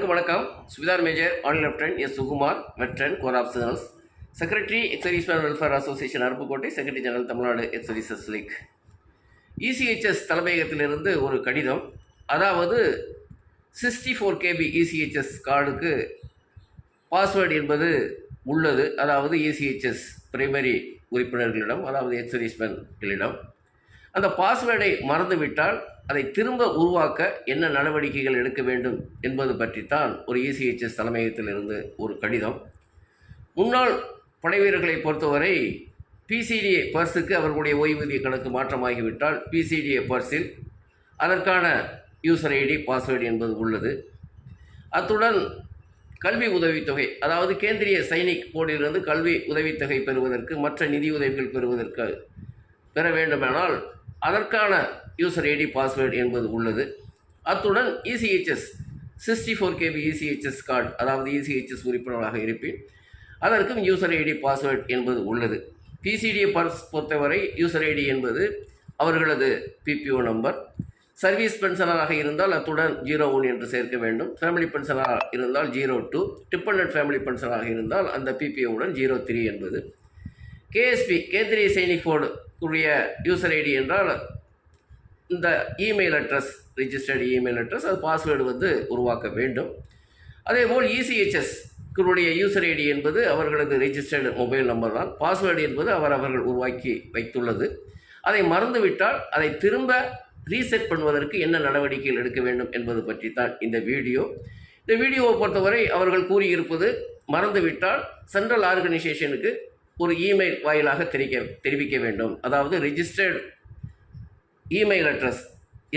அனைவருக்கும் வணக்கம். சுவிதார் மேஜர் ஆல் lieutenant S Sukumar, veteran corps optionals, secretary exservicemen welfare association Aruppukottai, secretary general Tamil Nadu exservices league. ECHS தலைமையகத்திலிருந்து ஒரு கடிதம். அதாவது 64 KB இசிஹெச்எஸ் கார்டுக்கு பாஸ்வேர்டு என்பது உள்ளது. அதாவது இசிஹெச்எஸ் பிரைமரி உறுப்பினர்களிடம், அதாவது எக்ஸர்வீஸ்மேன்களிடம் அந்த பாஸ்வேர்டை மறந்துவிட்டால் அதை திரும்ப உருவாக்க என்ன நடவடிக்கைகள் எடுக்க வேண்டும் என்பது பற்றித்தான் ஒரு இசிஹெச்எஸ் தலைமையகத்திலிருந்து ஒரு கடிதம். முன்னாள் படைவீரர்களை பொறுத்தவரை பிசிடிஏ பர்ஸுக்கு அவர்களுடைய ஓய்வூதிய கணக்கு மாற்றமாகிவிட்டால் பிசிடிஏ பர்ஸில் அதற்கான யூசர் ஐடி பாஸ்வேர்டு என்பது உள்ளது. அத்துடன் கல்வி உதவித்தொகை, அதாவது கேந்திரிய சைனிக் போர்டிலிருந்து கல்வி உதவித்தொகை பெறுவதற்கு, மற்ற நிதி உதவிகள் பெறுவதற்கு பெற வேண்டுமானால் அதற்கான யூசர் ஐடி பாஸ்வேர்டு என்பது உள்ளது. அத்துடன் இசிஹெச்எஸ் 64 KB இசிஹெச்எஸ் கார்டு, அதாவது இசிஹெச்எஸ் உறுப்பினராக இருப்பின் அதற்கும் யூசர் ஐடி பாஸ்வேர்டு என்பது உள்ளது. பிசிடிஏ பர்ஸ் பொறுத்தவரை யூசர் ஐடி என்பது அவர்களது பிபிஓ நம்பர். சர்வீஸ் பென்ஷனராக இருந்தால் அத்துடன் 01 என்று சேர்க்க வேண்டும். ஃபேமிலி பென்ஷனராக இருந்தால் 02. டிபெண்டன்ட் ஃபேமிலி பென்ஷனராக இருந்தால் அந்த பிபிஓவுடன் 03 என்பது. கேஎஸ்பி கேந்திரிய சைனிக் போர்டு உடைய யூசர் ஐடி என்றால் இந்த email address, registered email address, அது பாஸ்வேர்டு உருவாக்க வேண்டும். அதேபோல் இசிஹெச்எஸ் உடைய யூசர் ஐடி என்பது அவர்களது ரிஜிஸ்டர்டு மொபைல் நம்பர் தான். பாஸ்வேர்டு என்பது அவர்கள் உருவாக்கி வைத்துள்ளது. அதை மறந்துவிட்டால் அதை திரும்ப ரீசெட் பண்ணுவதற்கு என்ன நடவடிக்கைகள் எடுக்க வேண்டும் என்பது பற்றி தான் இந்த வீடியோ. இந்த வீடியோவை பொறுத்தவரை அவர்கள் கூறியிருப்பது, மறந்துவிட்டால் சென்ட்ரல் ஆர்கனைசேஷனுக்கு ஒரு இமெயில் வாயிலாக தெரிவிக்க வேண்டும். அதாவது ரிஜிஸ்டர்டு இமெயில் அட்ரஸ்,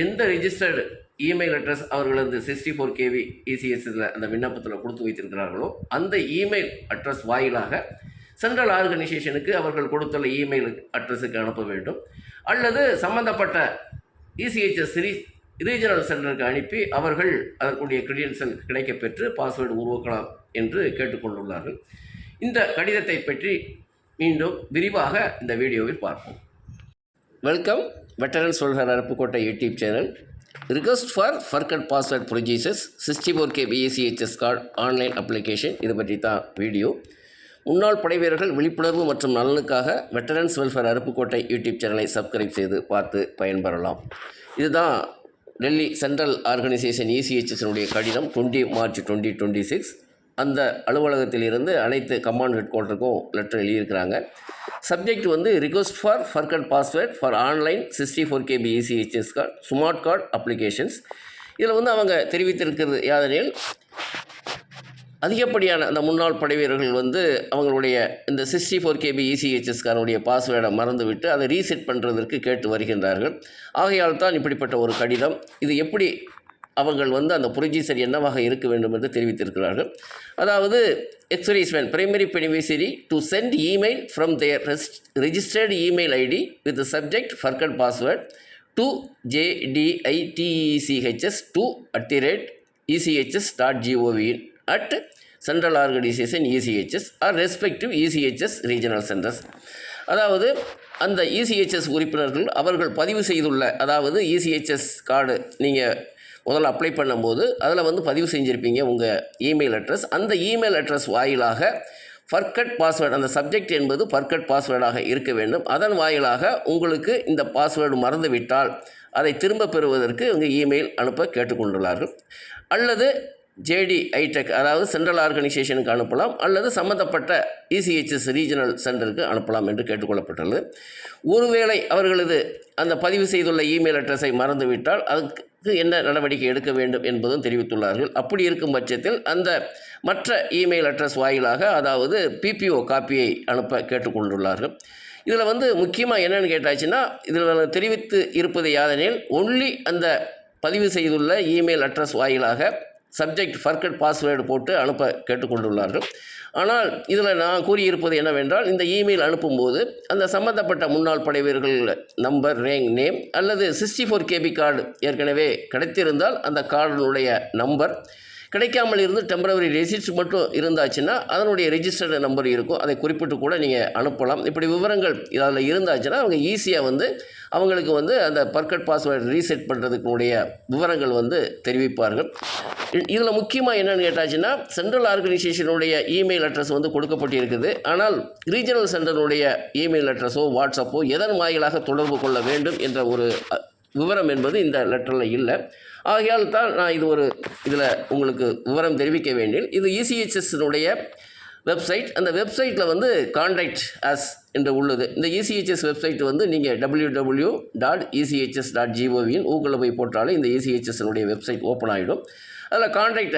எந்த ரிஜிஸ்டர்டு இமெயில் அட்ரஸ் அவர்களது 64 KB இசிஎஸ்ஸில் அந்த விண்ணப்பத்தில் கொடுத்து வைத்திருக்கிறார்களோ அந்த இமெயில் அட்ரஸ் வாயிலாக சென்ட்ரல் ஆர்கனைசேஷனுக்கு அவர்கள் கொடுத்துள்ள இமெயில் அட்ரஸுக்கு அனுப்ப வேண்டும். அல்லது சம்பந்தப்பட்ட இசிஹெச்எஸ் ரீஜனல் சென்டருக்கு அனுப்பி அவர்கள் அதற்குரிய கிரெடென்ஷியல் கிடைக்கப்பெற்று பாஸ்வேர்டு உருவாக்கலாம் என்று கேட்டுக்கொண்டுள்ளார்கள். இந்த கடிதத்தை பற்றி மீண்டும் விரிவாக இந்த வீடியோவில் பார்ப்போம். Welcome, veterans welfare Aruppukottai YouTube channel. Request for forgot password procedures 64 KB ECHS card online application, இது பற்றி தான் வீடியோ. முன்னாள் படைவீரர்கள் விழிப்புணர்வு மற்றும் நலனுக்காக வெட்டரன்ஸ் வெல்ஃபேர் அருப்புக்கோட்டை யூடியூப் சேனலை சப்ஸ்கிரைப் செய்து பார்த்து பயன்பெறலாம். இதுதான் டெல்லி சென்ட்ரல் ஆர்கனைசேஷன் இசிஹெச்எஸ்னுடைய கடிதம் 20 மார்ச் 2026. அந்த அலுவலகத்தில் இருந்து அனைத்து கமாண்ட் ஹெட் குவார்ட்டருக்கும் லெட்டர் எழுதியிருக்கிறாங்க. Subject request for forgot password for online 64 KB ECHS card smart card applications. இதில் அவங்க தெரிவித்திருக்கிறது யாதெனில், அதிகப்படியான அந்த முன்னாள் படைவீரர்கள் அவங்களுடைய இந்த 64 KB இசிஹெச்எஸ் கார்டுடைய பாஸ்வேர்டை மறந்துவிட்டு அதை ரீசெட் பண்ணுறதற்கு கேட்டு வருகின்றார்கள். ஆகையால் தான் இப்படிப்பட்ட ஒரு கடிதம். இது எப்படி அவர்கள் அந்த ப்ரொசீஜர் என்னவாக இருக்க வேண்டும் என்று தெரிவித்திருக்கிறார்கள். அதாவது ex serviceman primary beneficiary to send email from their registered email ID with subject forgot password to JDITECH2@ECHS.gov at Central Organization ECHS or respective ECHS regional centers. அதாவது அந்த இசிஹெச்எஸ் உறுப்பினர்கள் அவர்கள் பதிவு செய்துள்ள, அதாவது இசிஹெச்எஸ் கார்டு நீங்கள் முதல்ல அப்ளை பண்ணும்போது அதில் பதிவு செஞ்சுருப்பீங்க உங்கள் இமெயில் அட்ரஸ். அந்த இமெயில் அட்ரஸ் வாயிலாக ஃபர்கட் பாஸ்வேர்டு, அந்த சப்ஜெக்ட் என்பது ஃபர்கட் பாஸ்வேர்டாக இருக்க வேண்டும். அதன் வாயிலாக உங்களுக்கு இந்த பாஸ்வேர்டு மறந்துவிட்டால் அதை திரும்ப பெறுவதற்கு உங்கள் இமெயில் அனுப்ப கேட்டுக்கொண்டுள்ளார்கள். அல்லது JDITEC, அதாவது சென்ட்ரல் ஆர்கனைசேஷனுக்கு அனுப்பலாம், அல்லது சம்மந்தப்பட்ட இசிஹெச்எஸ் ரீஜனல் சென்டருக்கு அனுப்பலாம் என்று கேட்டுக்கொள்ளப்பட்டுள்ளது. ஒருவேளை அவர்களது அந்த பதிவு செய்துள்ள இமெயில் அட்ரஸை மறந்துவிட்டால் அதுக்கு என்ன நடவடிக்கை எடுக்க வேண்டும் என்பதும் தெரிவித்துள்ளார்கள். அப்படி இருக்கும் பட்சத்தில் அந்த மற்ற இமெயில் அட்ரஸ் வாயிலாக, அதாவது பிபிஓ காப்பியை அனுப்ப கேட்டுக்கொண்டுள்ளார்கள். இதில் முக்கியமாக என்னென்னு கேட்டாச்சுன்னா, இதில் தெரிவித்து இருப்பது யாதெனில், ஒன்லி அந்த பதிவு செய்துள்ள இமெயில் அட்ரஸ் வாயிலாக சப்ஜெக்ட் ஃபர்கட் பாஸ்வேர்டு போட்டு அனுப்ப கேட்டுக்கொண்டுள்ளார்கள். ஆனால் இதில் நான் கூறியிருப்பது என்னவென்றால், இந்த இமெயில் அனுப்பும்போது அந்த சம்பந்தப்பட்ட முன்னாள் படைவீரர்கள் நம்பர், ரேங்க், நேம், அல்லது 64 KB கார்டு ஏற்கனவே கிடைத்திருந்தால் அந்த கார்டினுடைய நம்பர், கிடைக்காமல் இருந்து டெம்பரவரி ரெசிப்ட் மட்டும் இருந்தாச்சுன்னா அதனுடைய ரெஜிஸ்டர்டு நம்பர் இருக்கும், அதை குறிப்பிட்டு கூட நீங்கள் அனுப்பலாம். இப்படி விவரங்கள் அதில் இருந்தாச்சுன்னா அவங்க ஈஸியாக வந்து அவங்களுக்கு வந்து அந்த பர்கட் பாஸ்வேர்டு ரீசெட் பண்ணுறதுக்குடைய விவரங்கள் வந்து தெரிவிப்பார்கள். இதில் முக்கியமாக என்னென்னு கேட்டாச்சுன்னா சென்ட்ரல் ஆர்கனைசேஷனுடைய இமெயில் அட்ரஸ் வந்து கொடுக்கப்பட்டிருக்குது. ஆனால் ரீஜனல் சென்டருடைய இமெயில் அட்ரஸோ வாட்ஸ்அப்போ எதன் வாயிலாக தொடர்பு கொள்ள வேண்டும் என்ற ஒரு விவரம் என்பது இந்த லெட்டரில் இல்லை. ஆகையால் தான் நான் இதில் உங்களுக்கு விவரம் தெரிவிக்க வேண்டிய இது ECHSனுடைய வெப்சைட். அந்த வெப்சைட்டில் வந்து கான்டாக்ட் அஸ் என்று உள்ளது. இந்த ECHS வெப்சைட் வந்து நீங்கள் www.echs.gov ஊக்குள்ள போய் போட்டாலும் இந்த ECHSனுடைய வெப்சைட் ஓப்பன் ஆகிடும். அதில் கான்டாக்ட்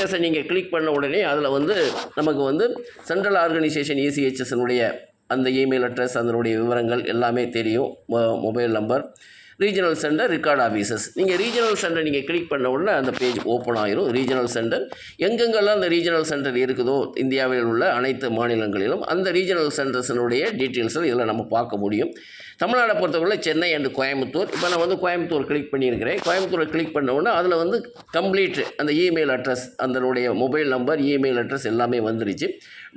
அஸை நீங்கள் கிளிக் பண்ண உடனே அதில் வந்து நமக்கு வந்து சென்ட்ரல் ஆர்கனைசேஷன் ECHSனுடைய அந்த இமெயில் அட்ரஸ் அதனுடைய விவரங்கள் எல்லாமே தெரியும். Mobile number, regional centre, record offices. நீங்கள் ரீஜனல் சென்டர் நீங்கள் கிளிக் பண்ண உடனே அந்த பேஜ் ஓப்பன் ஆகிரும். ரீஜனல் சென்டர் எங்கெங்கெல்லாம் அந்த ரீஜனல் சென்டர் இருக்குதோ இந்தியாவில் உள்ள அனைத்து மாநிலங்களிலும் அந்த ரீஜனல் சென்டர்ஸினுடைய டீட்டெயில்ஸை இதில் நம்ம பார்க்க முடியும். தமிழ்நாடை பொறுத்தவரை சென்னை அண்டு கோயம்புத்தூர். இப்போ நான் வந்து கோயம்புத்தூர் கிளிக் பண்ணியிருக்கிறேன். கோயம்புத்தூரை கிளிக் பண்ண உடனே அதில் வந்து கம்ப்ளீட் அந்த இமெயில் அட்ரஸ் அதனுடைய மொபைல் நம்பர் இமெயில் அட்ரஸ் எல்லாமே வந்துருச்சு.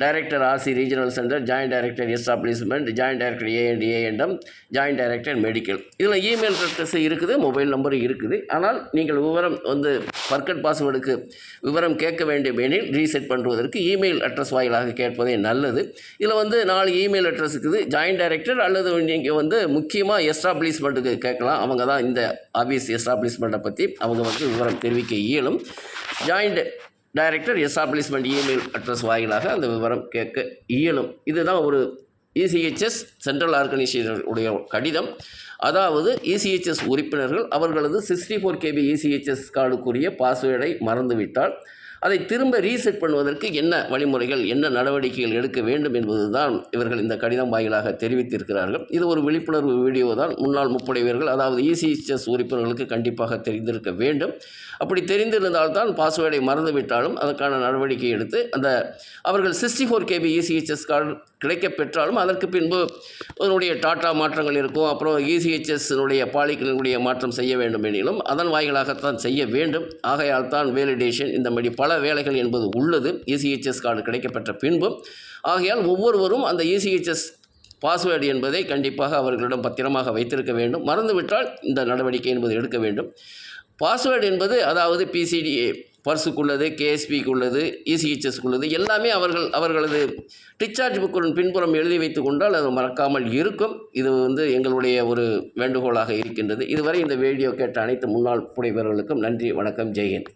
Director RC regional centre, joint director establishment, joint director A&M, joint director medical. இதில் இமெயில் அட்ரஸ் இருக்குது, மொபைல் நம்பரும் இருக்குது. ஆனால் நீங்கள் விவரம் வந்து பர்கட் பாஸ்வேர்டுக்கு விவரம் கேட்க வேண்டும் எனில் ரீசெட் பண்ணுவதற்கு இமெயில் அட்ரஸ் வாயிலாக கேட்பதே நல்லது. இதில் வந்து 4 இமெயில் அட்ரஸ் இருக்குது. ஜாயின்ட் டைரக்டர் அல்லது நீங்கள் வந்து முக்கியமாக எஸ்டாப்ளிஷ்மெண்ட்டுக்கு கேட்கலாம். அவங்க தான் இந்த ஆஃபீஸ் எஸ்டாப்ளிஷ்மெண்ட்டை பற்றி அவங்க வந்து விவரம் தெரிவிக்க இயலும். Joint director establishment email address வாயிலாக அந்த விவரம் கேட்க இயலும். இதுதான் ஒரு ECHS சென்ட்ரல் ஆர்கனைசேஷனுடைய கடிதம். அதாவது ECHS உறுப்பினர்கள் அவர்களது 64 KB ECHS கார்டுக்குரிய பாஸ்வேர்டை மறந்துவிட்டால் அதை திரும்ப ரீசெட் பண்ணுவதற்கு என்ன வழிமுறைகள், என்ன நடவடிக்கைகள் எடுக்க வேண்டும் என்பது தான் இவர்கள் இந்த கடிதம் வாயிலாக தெரிவித்திருக்கிறார்கள். இது ஒரு விழிப்புணர்வு வீடியோ தான். முன்னாள் முப்படை வீரர்கள் அதாவது ECHS உறுப்பினர்களுக்கு கண்டிப்பாக தெரிந்திருக்க வேண்டும். அப்படி தெரிந்திருந்தால்தான் பாஸ்வேர்டை மறந்துவிட்டாலும் அதற்கான நடவடிக்கை எடுத்து அவர்கள் 64 KB ECHS கார்டு கிடைக்க பெற்றாலும் அதற்கு பின்பு அதனுடைய டாட்டா மாற்றங்கள் இருக்கும். அப்புறம் ECHSனுடைய பாலிகளினுடைய மாற்றம் செய்ய வேண்டும் எனிலும் அதன் வாயிலாகத்தான் செய்ய வேண்டும். ஆகையால் தான் வேலிடேஷன் இந்த மாதிரி பல வேலைகள் என்பது உள்ளது ECHS கார்டு கிடைக்கப்பெற்ற பின்பும். ஆகையால் ஒவ்வொருவரும் அந்த ECHS பாஸ்வேர்டு என்பதை கண்டிப்பாக அவர்களிடம் பத்திரமாக வைத்திருக்க வேண்டும். மறந்துவிட்டால் இந்த நடவடிக்கை என்பது எடுக்க வேண்டும். பாஸ்வேர்டு என்பது அதாவது PCDA பர்ஸுக்குள்ளது, KSPக்கு உள்ளது, ECHSக்கு உள்ளது எல்லாமே அவர்களது டிஸ்சார்ஜ் புக்கின் பின்புறம் எழுதி வைத்து கொண்டால் அது மறக்காமல் இருக்கும். இது வந்து எங்களுடைய ஒரு வேண்டுகோளாக இருக்கின்றது. இதுவரை இந்த வீடியோ கேட்ட அனைத்து முன்னாள் புடை வீரர்களுக்கும் நன்றி, வணக்கம், ஜெய்ஹிந்த்.